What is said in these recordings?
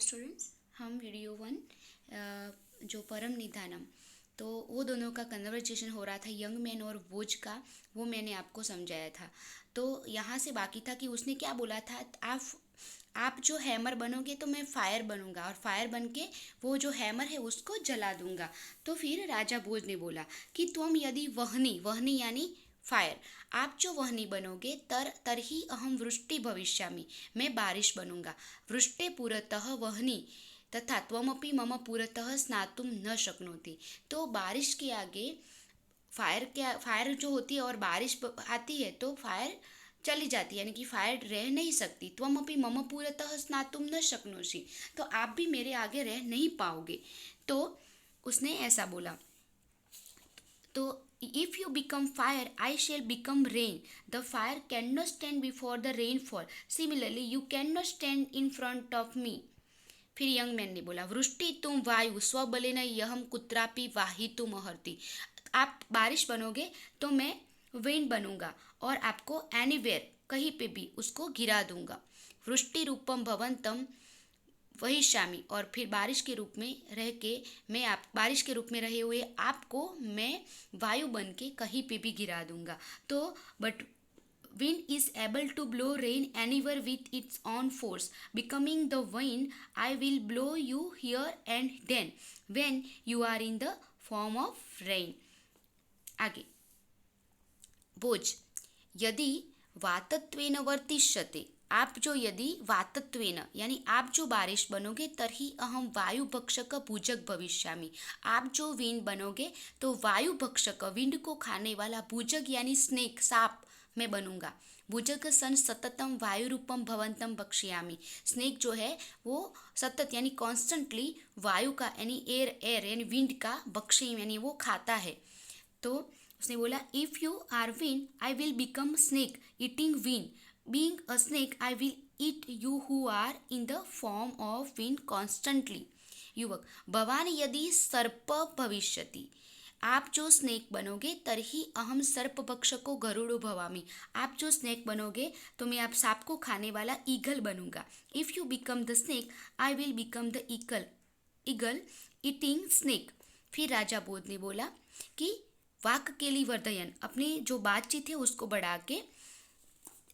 Students, हम video 1 जो परम निधानम, तो वो दोनों का कन्वर्जेशन हो रहा था यंग मैन और बोझ का। वो मैंने आपको समझाया था। तो यहाँ से बाकी था कि उसने क्या बोला था, आप जो हैमर बनोगे तो मैं फायर बनूंगा और फायर बन के वो जो हैमर है उसको जला दूंगा। तो फिर राजा भोज ने बोला कि तुम यदि वहनी वहनी यानी फायर, आप जो वहनी बनोगे तरही अहम वृष्टि भविष्यामि, मैं बारिश बनूंगा। वृष्टे पुरतः वहनी तथा त्वमपि मम पुरतः स्नातुम न शक्नोति। तो बारिश के आगे फायर जो होती है और बारिश आती है तो फायर चली जाती है, यानी कि फायर रह नहीं सकती। त्वमपि मम पुरतः स्नातुम न शक्नोषि, तो आप भी मेरे आगे रह नहीं पाओगे। तो उसने ऐसा बोला। तो if you become fire, I shall become rain. The fire cannot stand before the rainfall. Similarly, you cannot stand in front of me. फिर यंग मैन ने बोला, वृष्टि तुम वायु स्वबलेन यहम कुत्रापि वाहितुम अर्हति। आप बारिश बनोगे तो मैं विंड बनूंगा और आपको एनीवेयर कहीं पे भी उसको गिरा दूंगा। वृष्टि रूपम भवंतम वही शामी, और फिर बारिश के रूप में रह के बारिश के रूप में रहे हुए आपको मैं वायु बन के कहीं पे भी गिरा दूंगा। तो but wind is able to blow rain anywhere with its own force. Becoming the wind, I will blow you here and then when you are in the form of rain. आगे बोझ, यदि वातत्वेन वर्तिष्यते, आप जो यदि वातत्वेन यानी आप जो बारिश बनोगे तरही अहम वायु भक्षक भुजक भविष्यामि, आप जो विंड बनोगे तो वायु भक्षक विंड को खाने वाला भुजक यानी स्नेक सांप मैं बनूंगा। भुजक सन सततम वायु रूपम भवंतम भक्ष्यामि, स्नेक जो है वो सतत यानी कॉन्स्टेंटली वायु का यानी एयर यानी विंड का भक्ष्य यानी वो खाता है। तो उसने बोला, if you are wind I will become snake eating wind, being a snake I will eat you who are in the form of wind constantly. युवक, भवान यदि सर्प भविष्यति, आप जो स्नेक बनोगे तरही अहम सर्प भक्षको गरुड़ो भवामी, आप जो स्नेक बनोगे तो मैं आप सांप को खाने वाला ईगल बनूंगा। If you become the snake I will become the eagle eating snake. फिर राजा बोध ने बोला कि वाक केली वर्धयन, अपनी जो बातचीत है उसको बढ़ा के,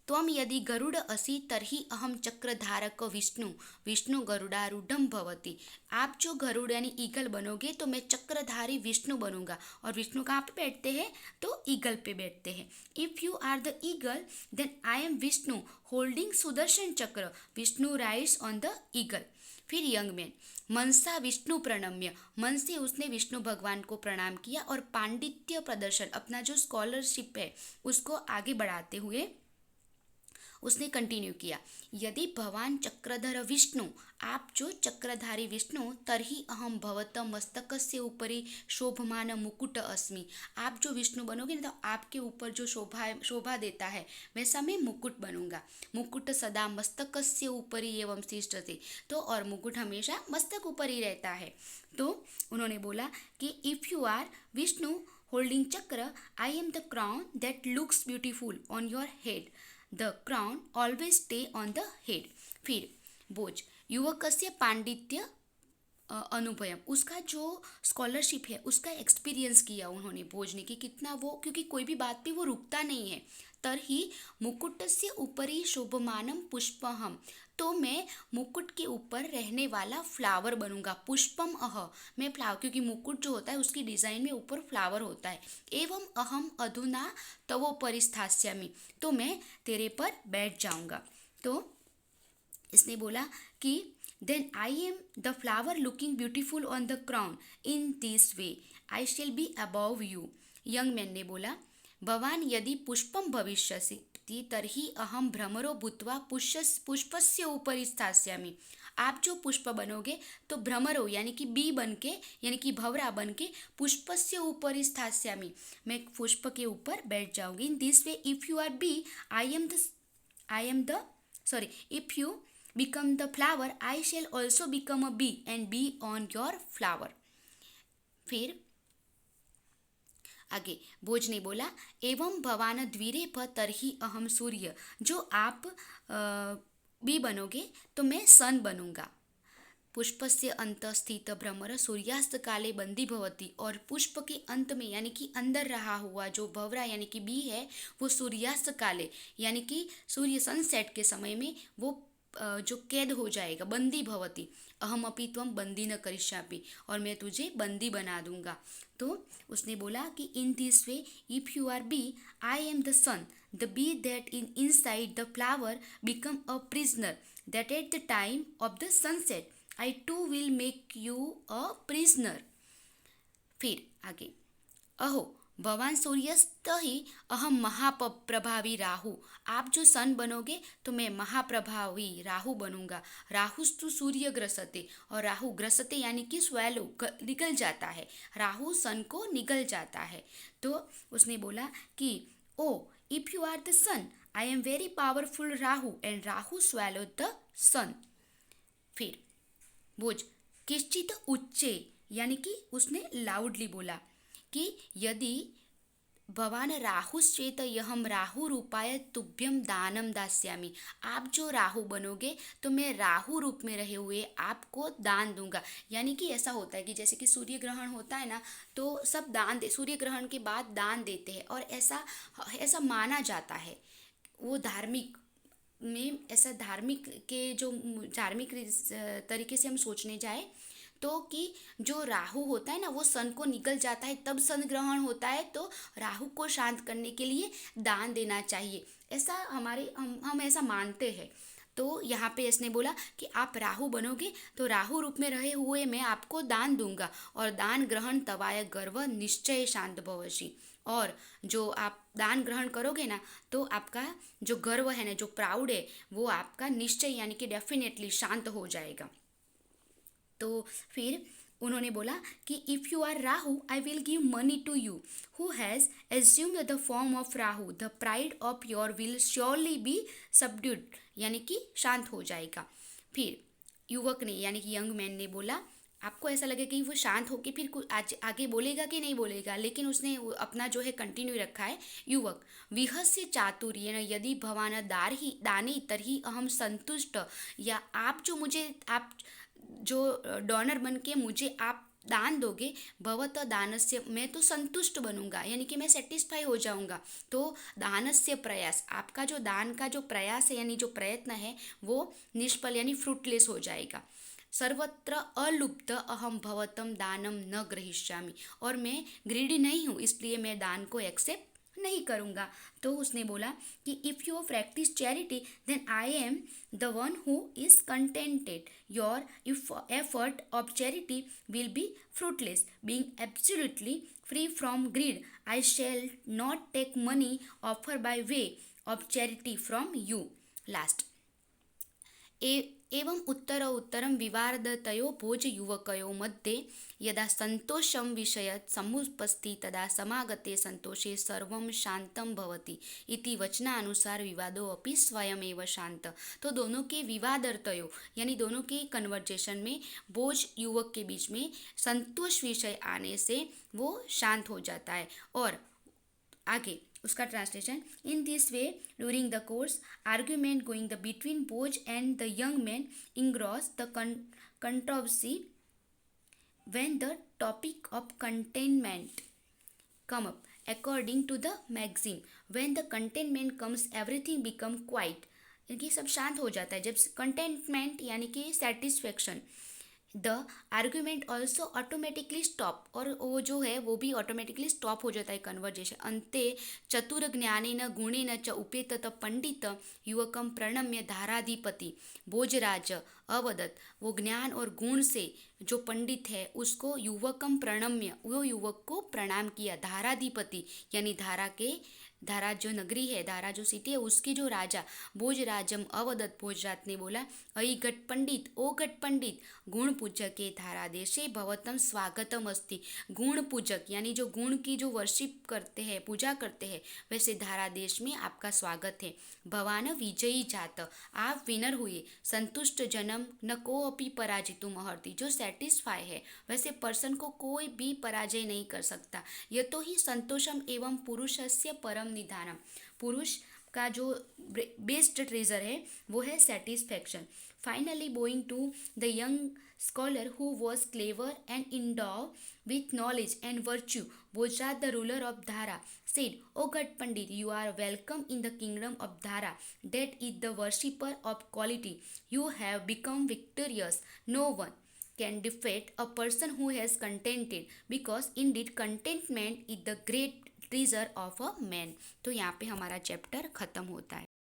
त्वम यदि गरुड़ असि तरही अहम चक्रधारक विष्णु विष्णु गरुड़ारूढ़ भवति, आप जो गरुड़ यानी ईगल बनोगे तो मैं चक्रधारी विष्णु बनूंगा। और विष्णु कहाँ पे बैठते हैं, तो ईगल पे बैठते हैं। If you are the eagle then I am Vishnu holding Sudarshan chakra, Vishnu rides on the eagle. फिर यंग मैन, मनसा विष्णु प्रणम्य, मन से उसने विष्णु भगवान को प्रणाम किया और पांडित्य प्रदर्शन अपना जो स्कॉलरशिप है उसको आगे बढ़ाते हुए उसने कंटिन्यू किया। यदि भवान चक्रधर विष्णु, आप जो चक्रधारी विष्णु तरही अहम भवत मस्तकस्य ऊपरी शोभमान मुकुट अस्मि, आप जो विष्णु बनोगे ना तो आपके ऊपर जो शोभा देता है वैसा मैं मुकुट बनूंगा। मुकुट सदा मस्तकस्य ऊपरी एवं तिष्ठति, तो और मुकुट हमेशा मस्तक ऊपर ही रहता है। तो उन्होंने बोला कि if you are Vishnu holding chakra, I am the crown that looks beautiful on your head, the crown always stay on the head. फिर बोझ, युवकस्य पांडित्य अनुभवम, उसका जो स्कॉलरशिप है उसका एक्सपीरियंस किया उन्होंने बोझ ने कि कितना वो, क्योंकि कोई भी बात पे वो रुकता नहीं है। तरही मुकुटस्य ऊपरी शोभमानम पुष्पहम, तो मैं मुकुट के ऊपर रहने वाला फ्लावर बनूंगा। पुष्पम अह, मैं फ्लावर, क्योंकि मुकुट जो होता है उसकी डिजाइन में ऊपर फ्लावर होता है। एवं अहम अधुना तवोपरि स्थास्यामि, तो मैं तेरे पर बैठ जाऊंगा। तो इसने बोला कि then I am the flower looking beautiful on the crown, in this way I shall be above you. Young man ने बोला, भवान यदि पुष्पम भविष्यसि तरही अहम भ्रमरो भूत्वा पुष्पस्य ऊपरि स्थास्यामि, आप जो पुष्प बनोगे तो भ्रमरो यानी कि बी बन के यानी कि भवरा बन के पुष्पस्य ऊपरि स्थास्यामि, मैं पुष्प के ऊपर बैठ जाऊंगी। In this way if you are bee I am the sorry, if you become the flower I shall also become a bee and be on your flower। फिर आगे बोझ ने बोला, एवं भवान द्विरेफ तरही अहम सूर्य, जो आप बी बनोगे तो मैं सन बनूंगा। पुष्पस्य अंतः स्थित भ्रमर सूर्यास्त काले बंदी भवति, और पुष्प के अंत में यानी कि अंदर रहा हुआ जो भंवरा यानी कि बी है वो सूर्यास्त काले यानी कि सूर्य सनसेट के समय में वो जो कैद हो जाएगा, बंदी भवति, अहम अपि त्वम बंदी न करिष्यामि, और मैं तुझे बंदी बना दूंगा। तो उसने बोला कि in this way if you are bee, I am the sun, the bee that in inside the flower become a prisoner, that at the time of the sunset I too will make you a prisoner. फिर आगे, अहो भवान सूर्यस्त ही अहम महाप्रभावी राहु, आप जो सन बनोगे तो मैं महाप्रभावी राहु बनूंगा। राहुस्तु सूर्य ग्रसते, और राहु ग्रसते यानी कि स्वैलो निगल जाता है, राहु सन को निगल जाता है। तो उसने बोला कि oh if you are the sun, I am very powerful Rahu and Rahu swallow the sun. फिर भोज किश्चित उच्चे यानी कि उसने लाउडली बोला कि यदि भवान राहुश्चेत यहम राहु रूपाय तुभ्यम दानम दास्यामि, आप जो राहु बनोगे तो मैं राहु रूप में रहे हुए आपको दान दूंगा। यानी कि ऐसा होता है कि जैसे कि सूर्य ग्रहण होता है ना, तो सब दान दे, सूर्य ग्रहण के बाद दान देते हैं, और ऐसा ऐसा माना जाता है, वो धार्मिक में ऐसा धार्मिक के जो धार्मिक तरीके से हम सोचने जाए तो कि जो राहु होता है ना वो सन को निकल जाता है, तब सन ग्रहण होता है, तो राहु को शांत करने के लिए दान देना चाहिए, ऐसा हम ऐसा मानते हैं। तो यहाँ पे इसने बोला कि आप राहु बनोगे तो राहु रूप में रहे हुए मैं आपको दान दूंगा, और दान ग्रहण तवाय गर्व निश्चय शांत भवशी, और जो आप दान ग्रहण करोगे ना तो आपका जो गर्व है ना, जो प्राउड है, वो आपका निश्चय यानी कि डेफिनेटली शांत हो जाएगा। तो फिर उन्होंने बोला कि if you are Rahu I will give money to you who has assumed the form of Rahu, the pride of your will surely be subdued, यानी कि शांत हो जाएगा। फिर युवक ने यानी कि यंग मैन ने बोला, आपको ऐसा लगे कि वो शांत होके फिर कुछ आगे बोलेगा कि नहीं बोलेगा, लेकिन उसने अपना जो है कंटिन्यू रखा है। युवक विहस्य चातुर्येण यदि भवान दानी तर्हि अहम संतुष्ट, या आप जो मुझे आप जो डोनर बन के मुझे आप दान दोगे, भवत दानस्य मैं तो संतुष्ट बनूंगा, यानी कि मैं सेटिस्फाई हो जाऊंगा। तो दानस्य प्रयास, आपका जो दान का जो प्रयास है यानी जो प्रयत्न है वो निष्फल यानी फ्रूटलेस हो जाएगा। सर्वत्र अलुप्त अहम भवतम दानम न ग्रहिष्यामि, और मैं ग्रीडी नहीं हूँ इसलिए मैं दान को एक्सेप्ट नहीं करूँगा। तो उसने बोला कि if you practise charity then I am the one who is contented, your effort of charity will be fruitless, being absolutely free from greed, I shall not take money offer by way of charity from you. Last एवं उत्तरं विवादतयो भोजयुवकयोः मध्ये यदा सन्तोषं विषयत् समुपस्ति तदा समागते संतोषे सर्वं शांतं भवति इति वचनानुसार विवादो अपि स्वयमेव शांत। तो दोनों के विवादतयो यानी दोनों के कन्वर्जेशन में भोज युवक के बीच में संतोष विषय आने से वो शांत हो जाता है। और आगे उसका translation, in this way during the course argument going the between Bhoj and the young man engross the controversy when the topic of contentment come up according to the maxim, when the contentment comes everything become quiet, यानी सब शांत हो जाता है जब containment यानी कि satisfaction. The argument also automatically stop, और वो जो है वो भी ऑटोमेटिकली स्टॉप हो जाता है कन्वर्जेशन। अंते चतुर ज्ञानेन गुणेन च उपेत पंडित युवकम प्रणम्य धाराधिपति भोजराज अवदत, वो ज्ञान और गुण से जो पंडित है उसको युवकम प्रणम्य, वो युवक को प्रणाम किया। धाराधिपति यानी धारा जो नगरी है, धारा जो सिटी है उसकी जो राजा भोजराजम अवदत, भोजराज ने बोला, अयि घट पंडित, ओ घट पंडित, गुण पूजक के धारा देशे भवतम स्वागतम अस्ति, गुण पूजक यानी जो गुण की जो वर्शिप करते हैं, पूजा करते हैं, वैसे धारा देश में आपका स्वागत है। भवान विजयी जात, आप विनर हुए। संतुष्ट जन्म न को अपि पराजितुम अर्हति, जो सेटिस्फाई है वैसे पर्सन को कोई भी पराजय नहीं कर सकता। यह तो ही संतोषम एवं पुरुषस्य परम निधानम, पुरुष का जो बेस्ट ट्रेजर है वो है satisfaction. Finally, bowing to the young scholar who was clever and endowed with knowledge and virtue, Bojrat, the ruler of Dhara, said, O God Pandit, you are welcome in the kingdom of Dhara, that is the worshipper of quality. You have become victorious. No one can defeat a person who has contented, because indeed contentment is the great treasure of a man. तो यहाँ पे हमारा chapter खत्म होता है.